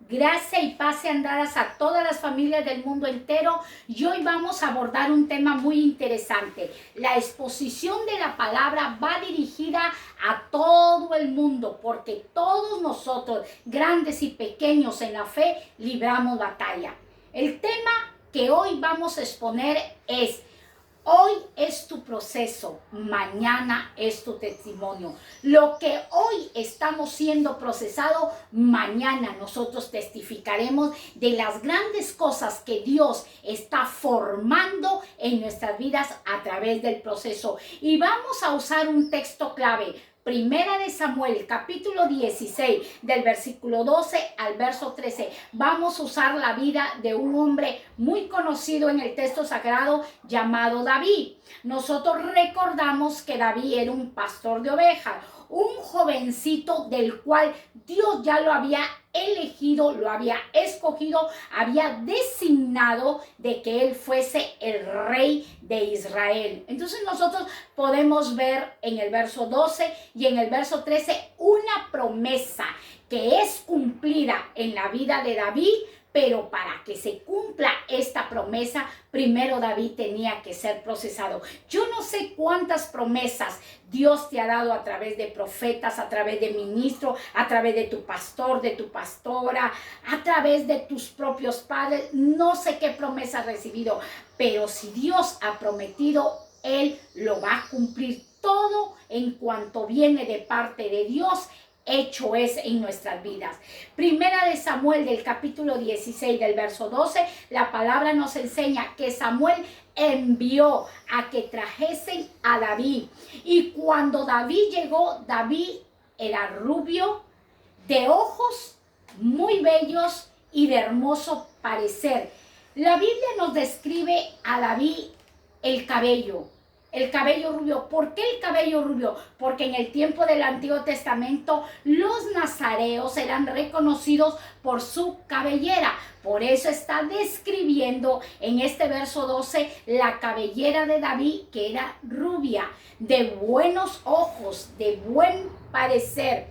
Gracia y paz sean dadas a todas las familias del mundo entero. Y hoy vamos a abordar un tema muy interesante. La exposición de la palabra va dirigida a todo el mundo, porque todos nosotros, grandes y pequeños en la fe, libramos batalla. El tema que hoy vamos a exponer es: hoy es tu proceso, mañana es tu testimonio. Lo que hoy estamos siendo procesado, mañana nosotros testificaremos de las grandes cosas que Dios está formando en nuestras vidas a través del proceso. Y vamos a usar un texto clave. Primera de Samuel, capítulo 16, del versículo 12 al verso 13. Vamos a usar la vida de un hombre muy conocido en el texto sagrado llamado David. Nosotros recordamos que David era un pastor de ovejas, un jovencito del cual Dios ya lo había elegido, lo había escogido, había designado de que él fuese el rey de Israel. Entonces nosotros podemos ver en el verso 12 y en el verso 13 una promesa que es cumplida en la vida de David. Pero para que se cumpla esta promesa, primero David tenía que ser procesado. Yo no sé cuántas promesas Dios te ha dado a través de profetas, a través de ministros, a través de tu pastor, de tu pastora, a través de tus propios padres. No sé qué promesa has recibido, pero si Dios ha prometido, Él lo va a cumplir todo en cuanto viene de parte de Dios. Hecho es en nuestras vidas. Primera de Samuel, del capítulo 16, del verso 12, la palabra nos enseña que Samuel envió a que trajesen a David. Y cuando David llegó, David era rubio, de ojos muy bellos y de hermoso parecer. La Biblia nos describe a David el cabello rubio. ¿Por qué el cabello rubio? Porque en el tiempo del Antiguo Testamento los nazareos eran reconocidos por su cabellera. Por eso está describiendo en este verso 12 la cabellera de David, que era rubia, de buenos ojos, de buen parecer.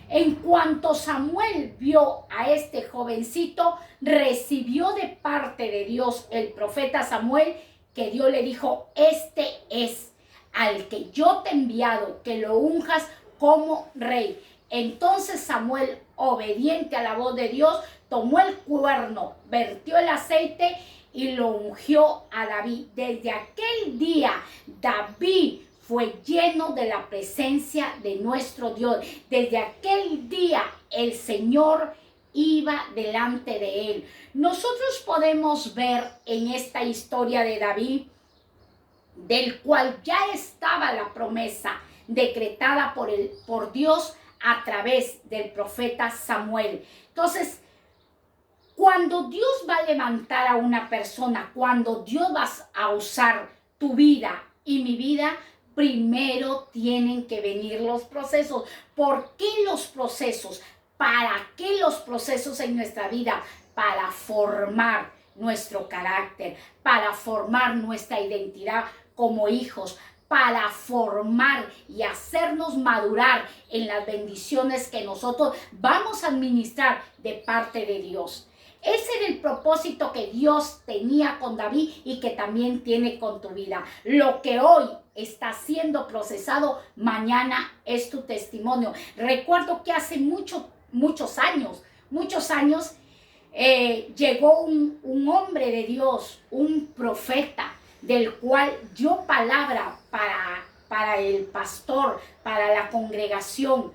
En cuanto Samuel vio a este jovencito, recibió de parte de Dios el profeta Samuel, que Dios le dijo: este es al que yo te he enviado, que lo unjas como rey. Entonces Samuel, obediente a la voz de Dios, tomó el cuerno, vertió el aceite y lo ungió a David. Desde aquel día, David fue lleno de la presencia de nuestro Dios. Desde aquel día, el Señor iba delante de él. Nosotros podemos ver en esta historia de David, del cual ya estaba la promesa decretada por Dios a través del profeta Samuel. Entonces, cuando Dios va a levantar a una persona, cuando Dios va a usar tu vida y mi vida, primero tienen que venir los procesos. ¿Por qué los procesos? ¿Para qué los procesos en nuestra vida? Para formar nuestro carácter, para formar nuestra identidad como hijos, para formar y hacernos madurar en las bendiciones que nosotros vamos a administrar de parte de Dios. Ese era el propósito que Dios tenía con David y que también tiene con tu vida. Lo que hoy está siendo procesado, mañana es tu testimonio. Recuerdo que hace muchos años, llegó un hombre de Dios, un profeta, del cual dio palabra para el pastor, para la congregación.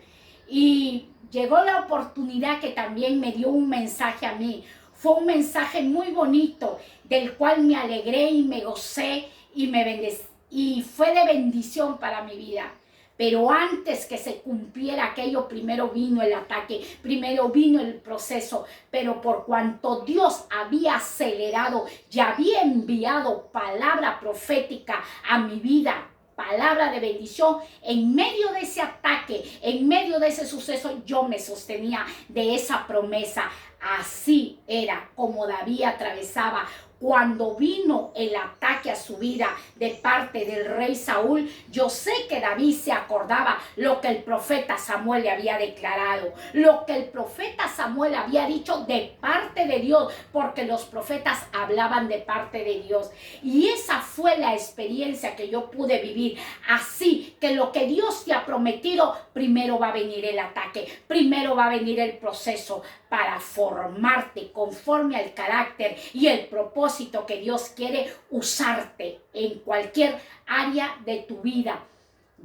Y llegó la oportunidad que también me dio un mensaje a mí. Fue un mensaje muy bonito, del cual me alegré y me gocé y me bendecí, y fue de bendición para mi vida. Pero antes que se cumpliera aquello, primero vino el ataque, primero vino el proceso. Pero por cuanto Dios había acelerado y había enviado palabra profética a mi vida, palabra de bendición, en medio de ese ataque, en medio de ese suceso, yo me sostenía de esa promesa. Así era como David atravesaba. Cuando vino el ataque a su vida de parte del rey Saúl, yo sé que David se acordaba lo que el profeta Samuel le había declarado, lo que el profeta Samuel había dicho de parte de Dios, porque los profetas hablaban de parte de Dios. Y esa fue la experiencia que yo pude vivir. Así que lo que Dios te ha prometido, primero va a venir el ataque, primero va a venir el proceso para formarte conforme al carácter y el propósito que Dios quiere usarte en cualquier área de tu vida.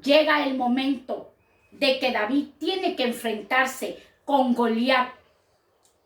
Llega el momento de que David tiene que enfrentarse con Goliat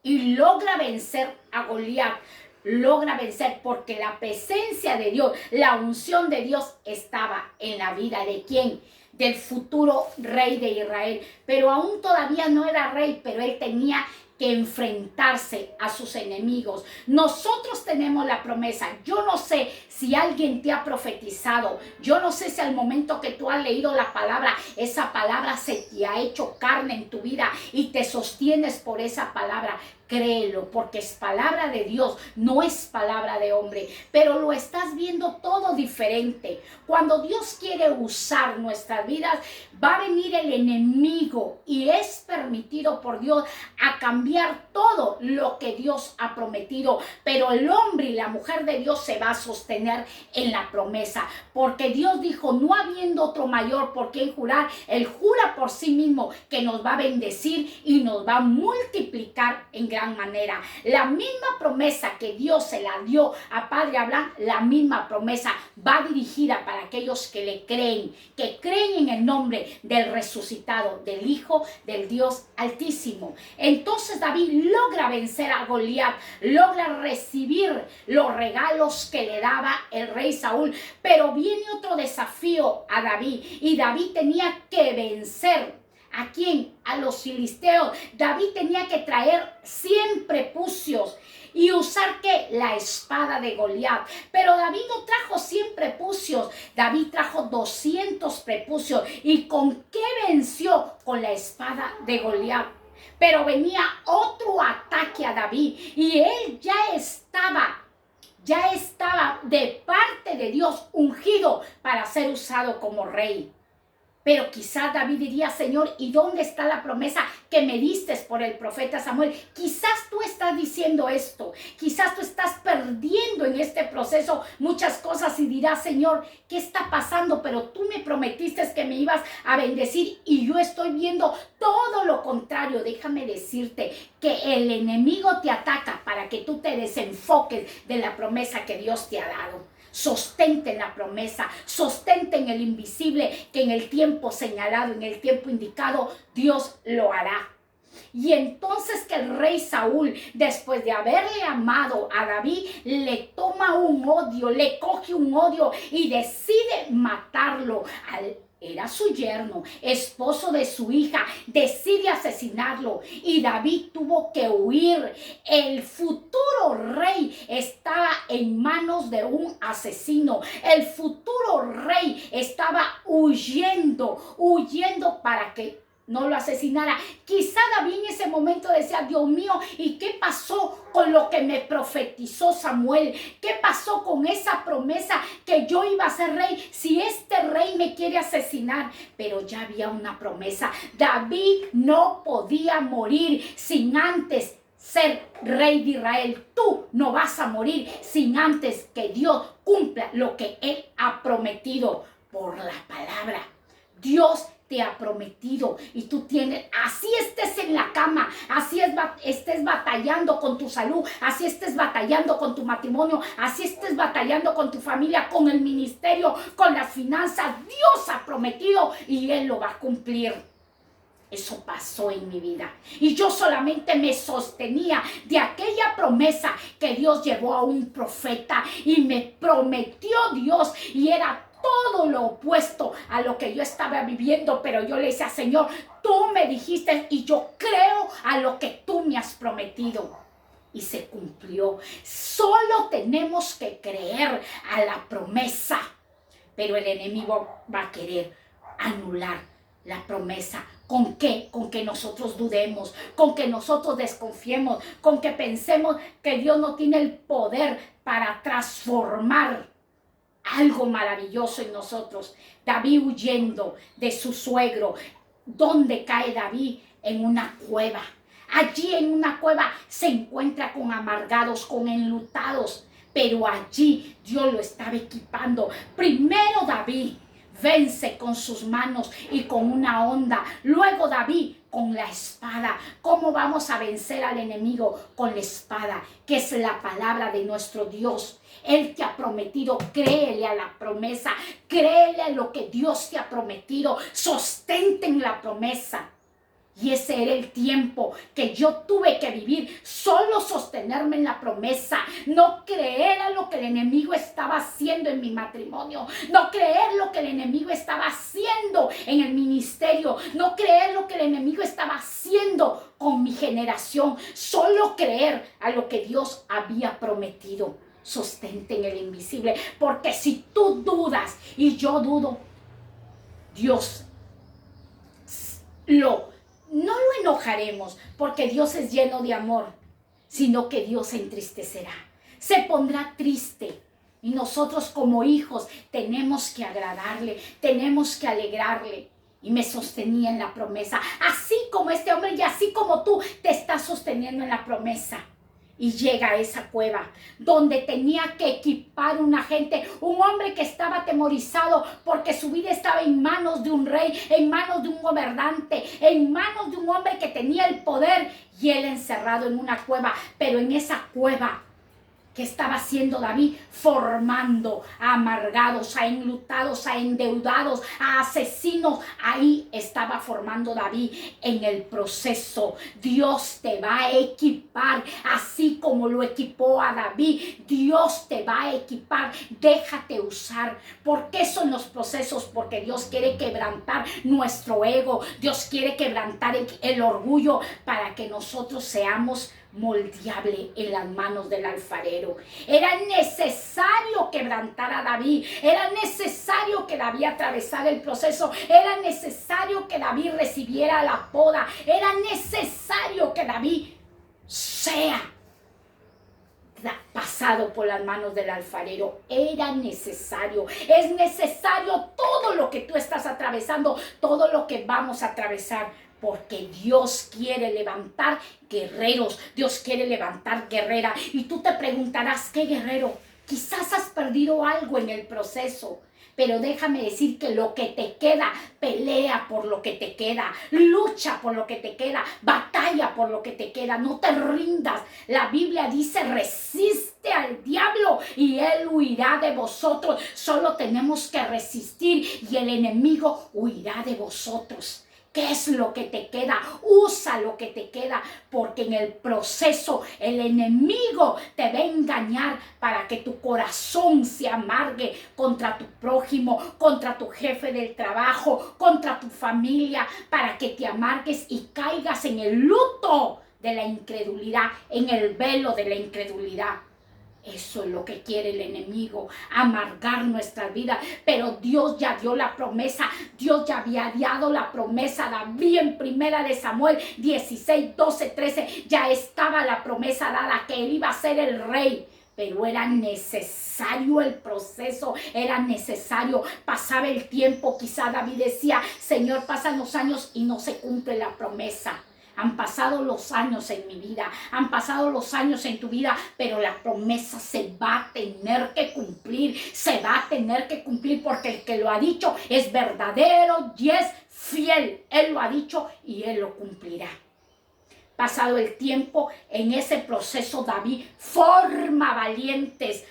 y logra vencer a Goliat. Logra vencer porque la presencia de Dios, la unción de Dios estaba en la vida de ¿quién? Del futuro rey de Israel. Pero aún todavía no era rey, pero él tenía que enfrentarse a sus enemigos. Nosotros tenemos la promesa. Yo no sé si alguien te ha profetizado. Yo no sé si al momento que tú has leído la palabra, esa palabra se te ha hecho carne en tu vida y te sostienes por esa palabra. Créelo, porque es palabra de Dios, no es palabra de hombre, pero lo estás viendo todo diferente. Cuando Dios quiere usar nuestras vidas, va a venir el enemigo y es permitido por Dios a cambiar todo lo que Dios ha prometido, pero el hombre y la mujer de Dios se va a sostener en la promesa, porque Dios dijo, no habiendo otro mayor por quien jurar, Él jura por sí mismo que nos va a bendecir y nos va a multiplicar en gran manera. La misma promesa que Dios se la dio a Padre Abraham, la misma promesa va dirigida para aquellos que le creen, que creen en el nombre del resucitado, del Hijo del Dios Altísimo. Entonces David logra vencer a Goliat, logra recibir los regalos que le daba el rey Saúl, pero viene otro desafío a David y David tenía que vencer. ¿A quién? A los filisteos. David tenía que traer 100 prepucios y usar ¿qué? La espada de Goliat. Pero David no trajo 100 prepucios, David trajo 200 prepucios. ¿Y con qué venció? Con la espada de Goliat. Pero venía otro ataque a David y él ya estaba de parte de Dios ungido para ser usado como rey. Pero quizás David diría, Señor, ¿y dónde está la promesa que me diste por el profeta Samuel? Quizás tú estás diciendo esto, quizás tú estás perdiendo en este proceso muchas cosas y dirás, Señor, ¿qué está pasando? Pero tú me prometiste que me ibas a bendecir y yo estoy viendo todo lo contrario. Déjame decirte que el enemigo te ataca para que tú te desenfoques de la promesa que Dios te ha dado. Sostente en la promesa, sostente en el invisible, que en el tiempo señalado, en el tiempo indicado, Dios lo hará. Y entonces que el rey Saúl, después de haberle amado a David, le toma un odio, le coge un odio y decide matarlo. Era su yerno, esposo de su hija, decide asesinarlo y David tuvo que huir. El futuro rey estaba en manos de un asesino. El futuro rey estaba huyendo para que no lo asesinara. Quizá David en ese momento decía, Dios mío, ¿y qué pasó con lo que me profetizó Samuel? ¿Qué pasó con esa promesa que yo iba a ser rey si este rey me quiere asesinar? Pero ya había una promesa. David no podía morir sin antes ser rey de Israel. Tú no vas a morir sin antes que Dios cumpla lo que Él ha prometido por la palabra. Dios te ha prometido y tú tienes, así estés en la cama, así estés batallando con tu salud, así estés batallando con tu matrimonio, así estés batallando con tu familia, con el ministerio, con las finanzas, Dios ha prometido y Él lo va a cumplir. Eso pasó en mi vida y yo solamente me sostenía de aquella promesa que Dios llevó a un profeta y me prometió Dios y era todo lo opuesto a lo que yo estaba viviendo, pero yo le decía, Señor, tú me dijiste y yo creo a lo que tú me has prometido. Y se cumplió. Solo tenemos que creer a la promesa, pero el enemigo va a querer anular la promesa. ¿Con qué? Con que nosotros dudemos, con que nosotros desconfiemos, con que pensemos que Dios no tiene el poder para transformar algo maravilloso en nosotros. David huyendo de su suegro. ¿Dónde cae David? En una cueva. Allí en una cueva se encuentra con amargados, con enlutados. Pero allí Dios lo estaba equipando. Primero David vence con sus manos y con una honda. Luego David con la espada. ¿Cómo vamos a vencer al enemigo? Con la espada, que es la palabra de nuestro Dios. Él te ha prometido, créele a la promesa, créele a lo que Dios te ha prometido, sostente en la promesa. Y ese era el tiempo que yo tuve que vivir, solo sostenerme en la promesa, no creer a lo que el enemigo estaba haciendo en mi matrimonio, no creer lo que el enemigo estaba haciendo en el ministerio, no creer lo que el enemigo estaba haciendo con mi generación, solo creer a lo que Dios había prometido. Sostente en el invisible, porque si tú dudas y yo dudo, Dios no lo enojaremos, porque Dios es lleno de amor, sino que Dios se entristecerá, se pondrá triste. Y nosotros como hijos tenemos que agradarle, tenemos que alegrarle. Y me sostenía en la promesa, así como este hombre y así como tú te estás sosteniendo en la promesa. Y llega a esa cueva donde tenía que equipar una gente, un hombre que estaba atemorizado porque su vida estaba en manos de un rey, en manos de un gobernante, en manos de un hombre que tenía el poder, y él encerrado en una cueva. Pero en esa cueva, ¿qué estaba haciendo David? Formando a amargados, a enlutados, a endeudados, a asesinos. Ahí estaba formando David en el proceso. Dios te va a equipar, así como lo equipó a David. Dios te va a equipar. Déjate usar. ¿Por qué son los procesos? Porque Dios quiere quebrantar nuestro ego. Dios quiere quebrantar el orgullo para que nosotros seamos moldeable en las manos del alfarero. Era necesario quebrantar a David, era necesario que David atravesara el proceso, era necesario que David recibiera la poda, era necesario que David sea pasado por las manos del alfarero. Era necesario, es necesario todo lo que tú estás atravesando, todo lo que vamos a atravesar. Porque Dios quiere levantar guerreros, Dios quiere levantar guerreras. Y tú te preguntarás, ¿qué guerrero? Quizás has perdido algo en el proceso. Pero déjame decir que lo que te queda, pelea por lo que te queda, lucha por lo que te queda, batalla por lo que te queda, no te rindas. La Biblia dice, resiste al diablo y él huirá de vosotros. Solo tenemos que resistir y el enemigo huirá de vosotros. ¿Qué es lo que te queda? Usa lo que te queda, porque en el proceso el enemigo te va a engañar para que tu corazón se amargue contra tu prójimo, contra tu jefe del trabajo, contra tu familia, para que te amargues y caigas en el luto de la incredulidad, en el velo de la incredulidad. Eso es lo que quiere el enemigo, amargar nuestras vidas. Pero Dios ya dio la promesa. Dios ya había dado la promesa a David en 1 de Samuel 16, 12, 13. Ya estaba la promesa dada que él iba a ser el rey. Pero era necesario el proceso, era necesario. Pasaba el tiempo, quizá David decía, Señor, pasan los años y no se cumple la promesa. Han pasado los años en mi vida, han pasado los años en tu vida, pero la promesa se va a tener que cumplir, se va a tener que cumplir, porque el que lo ha dicho es verdadero y es fiel. Él lo ha dicho y él lo cumplirá. Pasado el tiempo, en ese proceso David forma valientes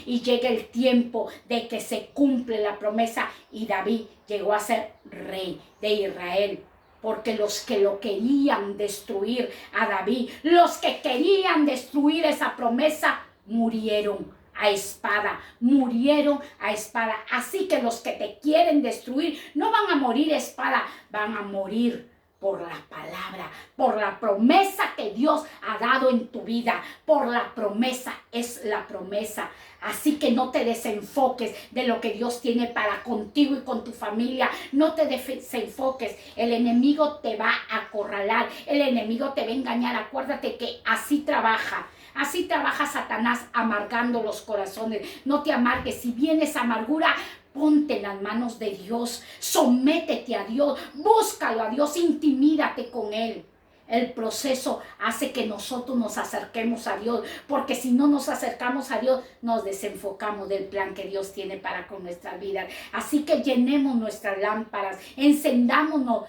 y llega el tiempo de que se cumple la promesa y David llegó a ser rey de Israel. Porque los que lo querían destruir a David, los que querían destruir esa promesa, murieron a espada, murieron a espada. Así que los que te quieren destruir no van a morir a espada, van a morir por la palabra, por la promesa que Dios ha dado en tu vida, por la promesa, es la promesa. Así que no te desenfoques de lo que Dios tiene para contigo y con tu familia. No te desenfoques. El enemigo te va a acorralar. El enemigo te va a engañar. Acuérdate que así trabaja. Así trabaja Satanás amargando los corazones. No te amargues. Si vienes amargura, ponte en las manos de Dios. Sométete a Dios. Búscalo a Dios. Intimídate con Él. El proceso hace que nosotros nos acerquemos a Dios, porque si no nos acercamos a Dios, nos desenfocamos del plan que Dios tiene para con nuestras vidas. Así que llenemos nuestras lámparas, encendámonos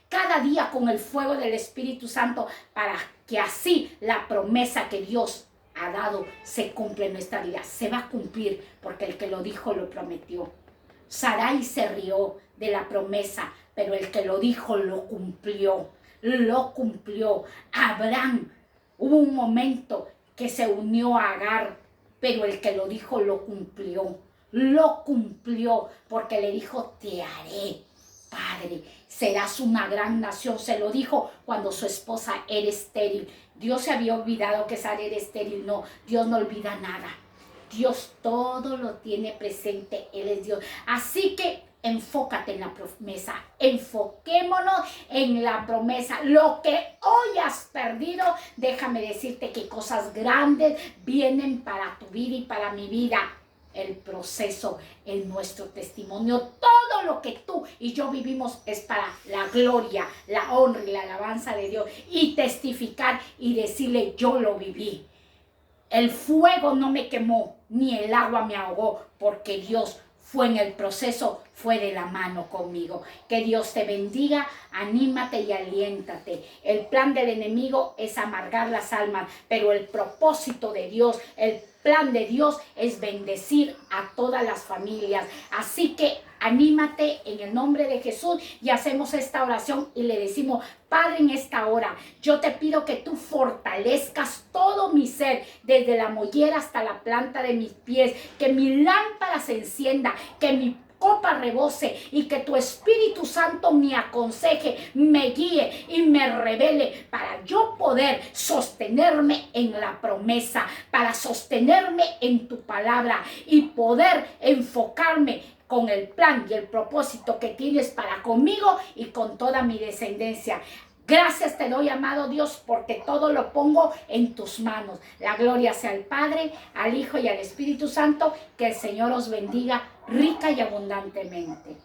cada día con el fuego del Espíritu Santo, para que así la promesa que Dios ha dado se cumpla en nuestra vida. Se va a cumplir, porque el que lo dijo lo prometió. Sarai se rió de la promesa, pero el que lo dijo lo cumplió, lo cumplió. Abraham, hubo un momento que se unió a Agar, pero el que lo dijo lo cumplió, porque le dijo, te haré padre, serás una gran nación. Se lo dijo cuando su esposa era estéril. Dios se había olvidado que Sara era estéril. No, Dios no olvida nada. Dios todo lo tiene presente, Él es Dios. Así que enfócate en la promesa, enfoquémonos en la promesa. Lo que hoy has perdido, déjame decirte que cosas grandes vienen para tu vida y para mi vida. El proceso es nuestro testimonio. Todo lo que tú y yo vivimos es para la gloria, la honra y la alabanza de Dios. Y testificar y decirle, yo lo viví. El fuego no me quemó, ni el agua me ahogó, porque Dios fue en el proceso, fue de la mano conmigo. Que Dios te bendiga, anímate y aliéntate. El plan del enemigo es amargar las almas, pero el propósito de Dios, el plan de Dios es bendecir a todas las familias. Así que anímate en el nombre de Jesús y hacemos esta oración y le decimos, Padre, en esta hora, yo te pido que tú fortalezcas todo mi ser, desde la mollera hasta la planta de mis pies, que mi lámpara se encienda, que mi copa rebose y que tu Espíritu Santo me aconseje, me guíe y me revele para yo poder sostenerme en la promesa, para sostenerme en tu palabra y poder enfocarme con el plan y el propósito que tienes para conmigo y con toda mi descendencia. Gracias te doy, amado Dios, porque todo lo pongo en tus manos. La gloria sea al Padre, al Hijo y al Espíritu Santo. Que el Señor os bendiga rica y abundantemente.